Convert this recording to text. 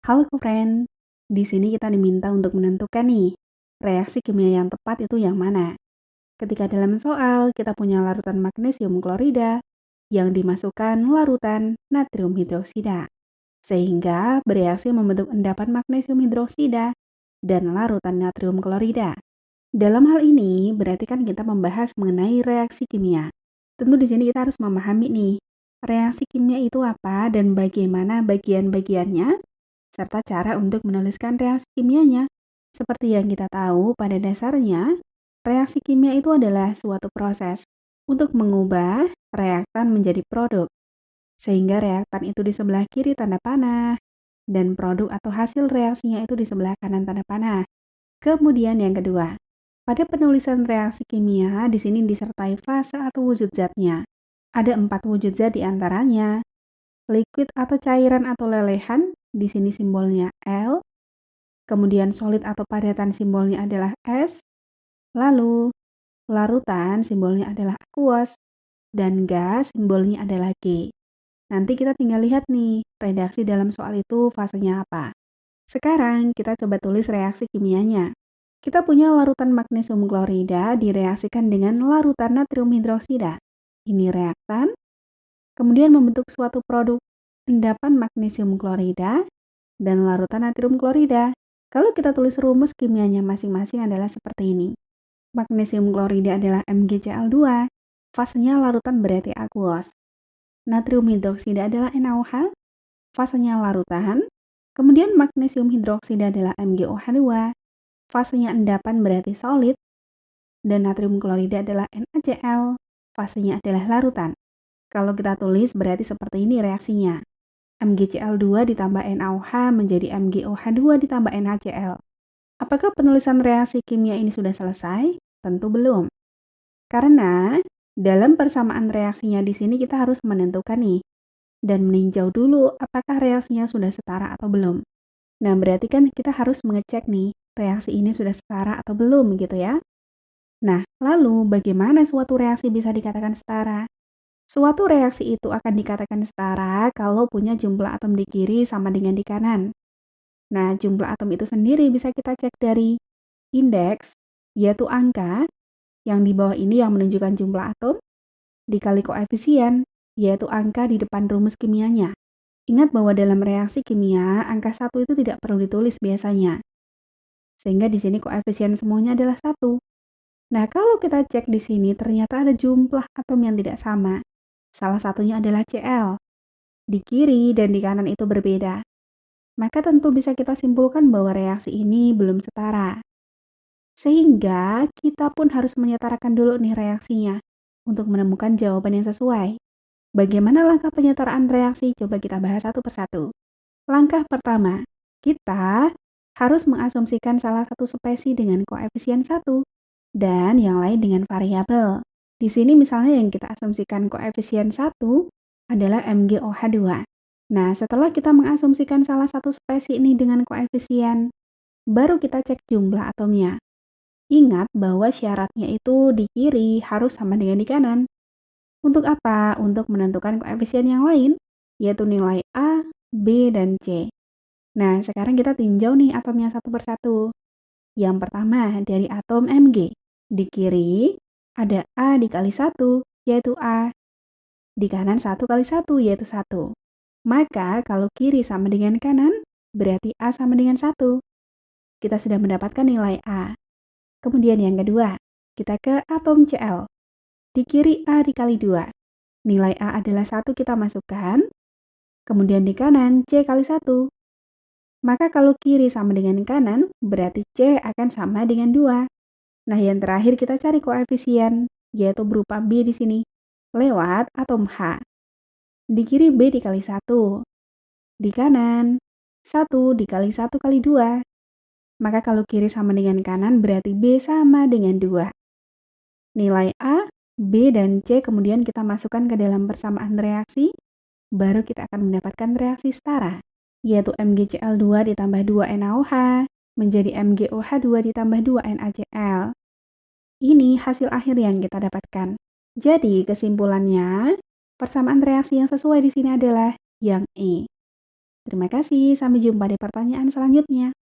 Halo friend, di sini kita diminta untuk menentukan nih, reaksi kimia yang tepat itu yang mana. Ketika dalam soal kita punya larutan magnesium klorida yang dimasukkan larutan natrium hidroksida, sehingga bereaksi membentuk endapan magnesium hidroksida dan larutan natrium klorida. Dalam hal ini berarti kan kita membahas mengenai reaksi kimia. Tentu di sini kita harus memahami nih, reaksi kimia itu apa dan bagaimana bagian-bagiannya, serta cara untuk menuliskan reaksi kimianya. Seperti yang kita tahu, pada dasarnya, reaksi kimia itu adalah suatu proses untuk mengubah reaktan menjadi produk. Sehingga reaktan itu di sebelah kiri tanda panah, dan produk atau hasil reaksinya itu di sebelah kanan tanda panah. Kemudian yang kedua, pada penulisan reaksi kimia, di sini disertai fase atau wujud zatnya. Ada 4 wujud zat di antaranya, liquid atau cairan atau lelehan, di sini simbolnya L, kemudian solid atau padatan simbolnya adalah S, lalu larutan simbolnya adalah aqueous, dan gas simbolnya adalah G. Nanti kita tinggal lihat nih, redaksi dalam soal itu fasenya apa. Sekarang kita coba tulis reaksi kimianya. Kita punya larutan magnesium klorida direaksikan dengan larutan natrium hidroksida. Ini reaktan, kemudian membentuk suatu produk endapan magnesium klorida dan larutan natrium klorida. Kalau kita tulis rumus kimianya masing-masing adalah seperti ini. Magnesium klorida adalah MgCl2, fasenya larutan berarti aqueous. Natrium hidroksida adalah NaOH, fasenya larutan. Kemudian magnesium hidroksida adalah MgOH2, fasenya endapan berarti solid. Dan natrium klorida adalah NaCl, fasenya adalah larutan. Kalau kita tulis berarti seperti ini reaksinya. MgCl2 ditambah NaOH menjadi MgOH2 ditambah NaCl. Apakah penulisan reaksi kimia ini sudah selesai? Tentu belum. Karena dalam persamaan reaksinya di sini kita harus menentukan nih dan meninjau dulu apakah reaksinya sudah setara atau belum. Nah, berarti kan kita harus mengecek nih reaksi ini sudah setara atau belum gitu ya. Nah, lalu bagaimana suatu reaksi bisa dikatakan setara? Suatu reaksi itu akan dikatakan setara kalau punya jumlah atom di kiri sama dengan di kanan. Nah, jumlah atom itu sendiri bisa kita cek dari indeks, yaitu angka, yang di bawah ini yang menunjukkan jumlah atom, dikali koefisien, yaitu angka di depan rumus kimianya. Ingat bahwa dalam reaksi kimia, angka 1 itu tidak perlu ditulis biasanya. Sehingga di sini koefisien semuanya adalah 1. Nah, kalau kita cek di sini ternyata ada jumlah atom yang tidak sama. Salah satunya adalah Cl. Di kiri dan di kanan itu berbeda. Maka tentu bisa kita simpulkan bahwa reaksi ini belum setara. Sehingga kita pun harus menyetarakan dulu nih reaksinya untuk menemukan jawaban yang sesuai. Bagaimana langkah penyetaraan reaksi? Coba kita bahas satu persatu. Langkah pertama, kita harus mengasumsikan salah satu spesies dengan koefisien 1 dan yang lain dengan variabel. Di sini misalnya yang kita asumsikan koefisien 1 adalah MgOH2. Nah, setelah kita mengasumsikan salah satu spesies ini dengan koefisien, baru kita cek jumlah atomnya. Ingat bahwa syaratnya itu di kiri harus sama dengan di kanan. Untuk apa? Untuk menentukan koefisien yang lain, yaitu nilai A, B, dan C. Nah, sekarang kita tinjau nih atomnya satu persatu. Yang pertama dari atom Mg. Di kiri ada A dikali 1, yaitu A. Di kanan 1 kali 1, yaitu 1. Maka kalau kiri sama dengan kanan, berarti A sama dengan 1. Kita sudah mendapatkan nilai A. Kemudian yang kedua, kita ke atom Cl. Di kiri A dikali 2. Nilai A adalah 1 kita masukkan. Kemudian di kanan C kali 1. Maka kalau kiri sama dengan kanan, berarti C akan sama dengan 2. Nah, yang terakhir kita cari koefisien, yaitu berupa B di sini, lewat atom H. Di kiri B dikali 1. Di kanan, 1 dikali 1 kali 2. Maka kalau kiri sama dengan kanan, berarti B sama dengan 2. Nilai A, B, dan C kemudian kita masukkan ke dalam persamaan reaksi, baru kita akan mendapatkan reaksi setara, yaitu MgCl2 ditambah 2 NaOH menjadi MgOH2 ditambah 2 NaCl. Ini hasil akhir yang kita dapatkan. Jadi kesimpulannya, persamaan reaksi yang sesuai di sini adalah yang E. Terima kasih, sampai jumpa di pertanyaan selanjutnya.